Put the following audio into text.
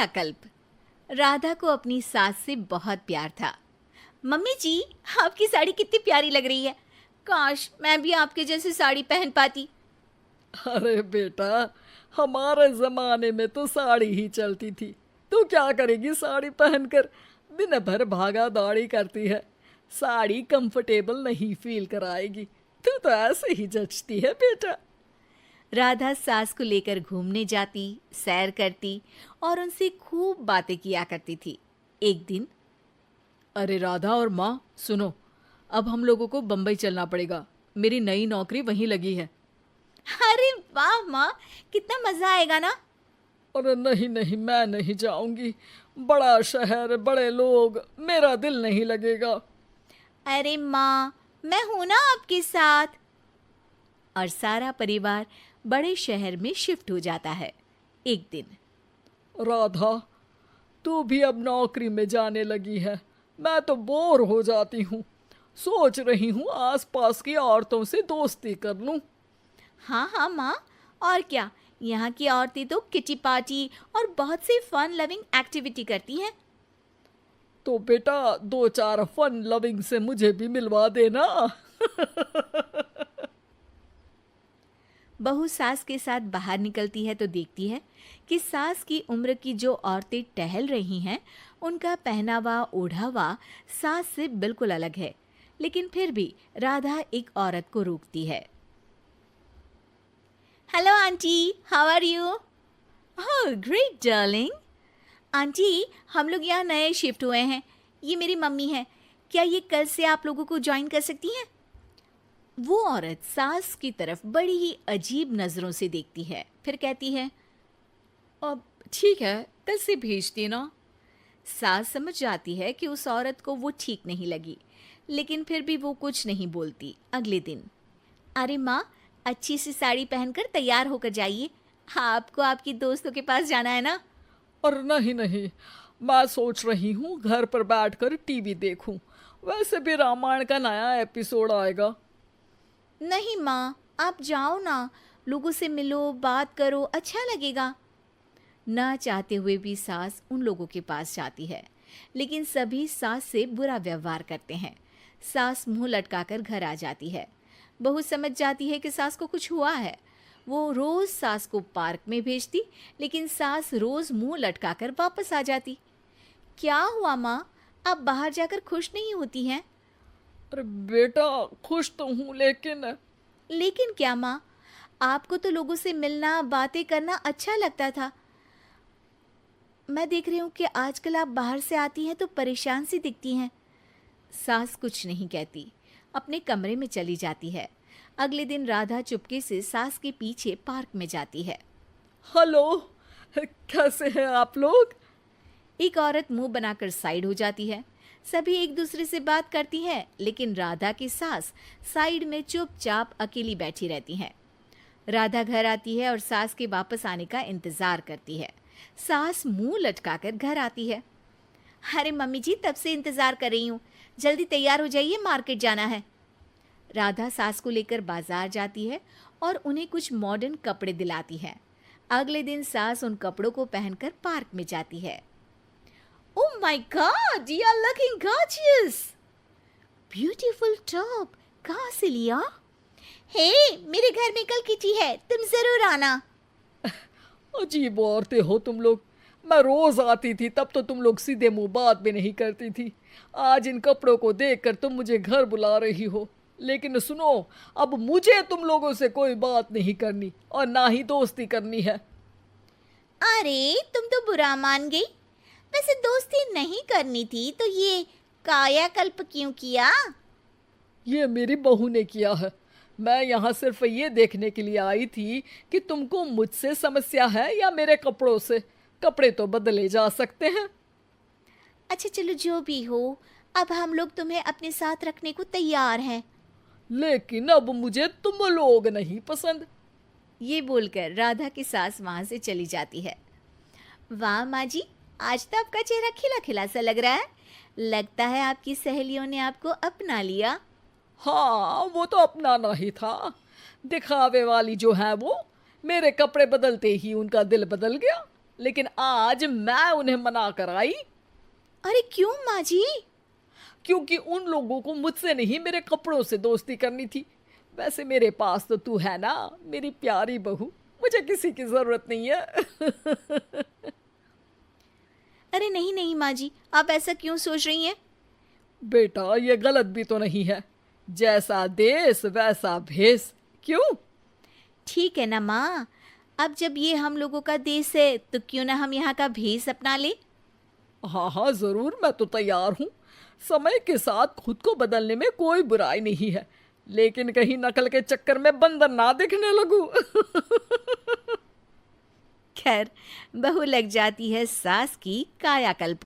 कायाकल्प। राधा को अपनी सास से बहुत प्यार था। मम्मी जी, आपकी साड़ी कितनी प्यारी लग रही है। काश मैं भी आपके जैसी साड़ी पहन पाती। अरे बेटा, हमारे जमाने में तो साड़ी ही चलती थी। तू क्या करेगी साड़ी पहनकर? दिन भर भागा दौड़ी करती है। साड़ी कंफर्टेबल नहीं फील कराएगी। तू तो ऐसे ही जचती है बेटा। राधा सास को लेकर घूमने जाती, सैर करती और उनसे खूब बातें किया करती थी। एक दिन, अरे राधा और माँ सुनो, अब हम लोगों को बम्बई चलना पड़ेगा। मेरी नई नौकरी वहीं लगी है। अरे वाह माँ, कितना मजा आएगा ना। अरे नहीं नहीं, मैं नहीं जाऊंगी। बड़ा शहर, बड़े लोग, मेरा दिल नहीं लगेगा। अरे माँ, मैं हूं ना आपके साथ। और सारा परिवार बड़े शहर में शिफ्ट हो जाता है। एक दिन, राधा, तू भी अब नौकरी में जाने लगी है। मैं तो बोर हो जाती हूँ। सोच रही हूँ आसपास की औरतों से दोस्ती कर लूँ। हाँ हाँ माँ, और क्या, यहाँ की औरतें तो किटी पार्टी और बहुत सी फन लविंग एक्टिविटी करती हैं। तो बेटा, दो चार फन लविंग से मुझे भी मिलवा देना। बहू सास के साथ बाहर निकलती है तो देखती है कि सास की उम्र की जो औरतें टहल रही हैं, उनका पहनावा ओढ़ावा सास से बिल्कुल अलग है। लेकिन फिर भी राधा एक औरत को रोकती है। Hello aunty, how are you? Oh great darling. Aunty, हम लोग यहाँ नए शिफ्ट हुए हैं। ये मेरी मम्मी है। क्या ये कल से आप लोगों को ज्वाइन कर सकती हैं? वो औरत सास की तरफ बड़ी ही अजीब नजरों से देखती है, फिर कहती है, अब ठीक है, कल से भेज देना। सास समझ जाती है कि उस औरत को वो ठीक नहीं लगी, लेकिन फिर भी वो कुछ नहीं बोलती। अगले दिन, अरे माँ, अच्छी सी साड़ी पहनकर तैयार होकर जाइए। आपको आपकी दोस्तों के पास जाना है ना। और नहीं नहीं, मैं सोच रही हूँ घर पर बैठकर टीवी देखूं। वैसे भी रामायण का नया एपिसोड आएगा। नहीं माँ, आप जाओ ना, लोगों से मिलो, बात करो, अच्छा लगेगा। ना चाहते हुए भी सास उन लोगों के पास जाती है, लेकिन सभी सास से बुरा व्यवहार करते हैं। सास मुंह लटकाकर घर आ जाती है। बहू समझ जाती है कि सास को कुछ हुआ है। वो रोज सास को पार्क में भेजती, लेकिन सास रोज मुंह लटकाकर वापस आ जाती। क्या हुआ माँ, आप बाहर जाकर खुश नहीं होती हैं? अरे बेटा, खुश तो हूँ लेकिन लेकिन क्या माँ, आपको तो लोगों से मिलना, बातें करना अच्छा लगता था। मैं देख रही हूँ कि आजकल आप बाहर से आती हैं तो परेशान सी दिखती हैं। सास कुछ नहीं कहती, अपने कमरे में चली जाती है। अगले दिन राधा चुपके से सास के पीछे पार्क में जाती है। हेलो, कैसे हैं आप लोग? एक औरत मुंह बनाकर साइड हो जाती है। सभी एक दूसरे से बात करती हैं, लेकिन राधा की सास साइड में चुपचाप अकेली बैठी रहती हैं। राधा घर आती है और सास के वापस आने का इंतजार करती है। सास मुंह लटकाकर घर आती है। अरे मम्मी जी, तब से इंतजार कर रही हूँ, जल्दी तैयार हो जाइए, मार्केट जाना है। राधा सास को लेकर बाजार जाती है और उन्हें कुछ मॉडर्न कपड़े दिलाती है। अगले दिन सास उन कपड़ों को पहनकर पार्क में जाती है। Oh my god, you are looking gorgeous. Beautiful top, कहाँ से लिया? हे, मेरे घर में कल किटी है, तुम जरूर आना। अजीब औरतें हो तुम लोग। मैं रोज आती थी तब तो तुम लोग सीधे मुंह बात भी नहीं करती थी। आज इन कपड़ों को देखकर तुम मुझे घर बुला रही हो। लेकिन सुनो, अब मुझे तुम लोगों से कोई बात नहीं करनी और ना ही दोस्ती करनी है। अरे तुम तो बुरा मान गई। वैसे दोस्ती नहीं करनी थी तो ये कायाकल्प क्यों किया? ये मेरी बहू ने किया है। मैं यहाँ सिर्फ ये देखने के लिए आई थी कि तुमको मुझसे समस्या है या मेरे कपड़ों से। कपड़े तो बदले जा सकते हैं। अच्छा चलो, जो भी हो, अब हम लोग तुम्हें अपने साथ रखने को तैयार हैं। लेकिन अब मुझे तुम लोग नहीं पसंद। ये बोलकर राधा की सास वहां से चली जाती है। वाह माँ जी, आज तो आपका चेहरा खिला खिला सा लग रहा है। लगता है आपकी सहेलियों ने आपको अपना लिया। हाँ, वो तो अपनाना ही था। दिखावे वाली जो है वो, मेरे कपड़े बदलते ही उनका दिल बदल गया। लेकिन आज मैं उन्हें मना कर आई, अरे क्यों माँ जी? क्योंकि उन लोगों को मुझसे नहीं मेरे कपड़ों से दोस्ती करनी थी। वैसे मेरे पास तो तू है ना, मेरी प्यारी बहू, मुझे किसी की जरूरत नहीं है। अरे नहीं नहीं माँ जी, आप ऐसा क्यों सोच रही हैं? बेटा ये गलत भी तो नहीं है, जैसा देश वैसा भेष। क्यों? ठीक है ना माँ, अब जब ये हम लोगों का देश है तो क्यों ना हम यहाँ का भेष अपना ले। हाँ हाँ जरूर, मैं तो तैयार हूँ। समय के साथ खुद को बदलने में कोई बुराई नहीं है, लेकिन कहीं नकल के चक्कर में बंदर ना दिखने लगूं। खैर, बहू लग जाती है सास की कायाकल्प।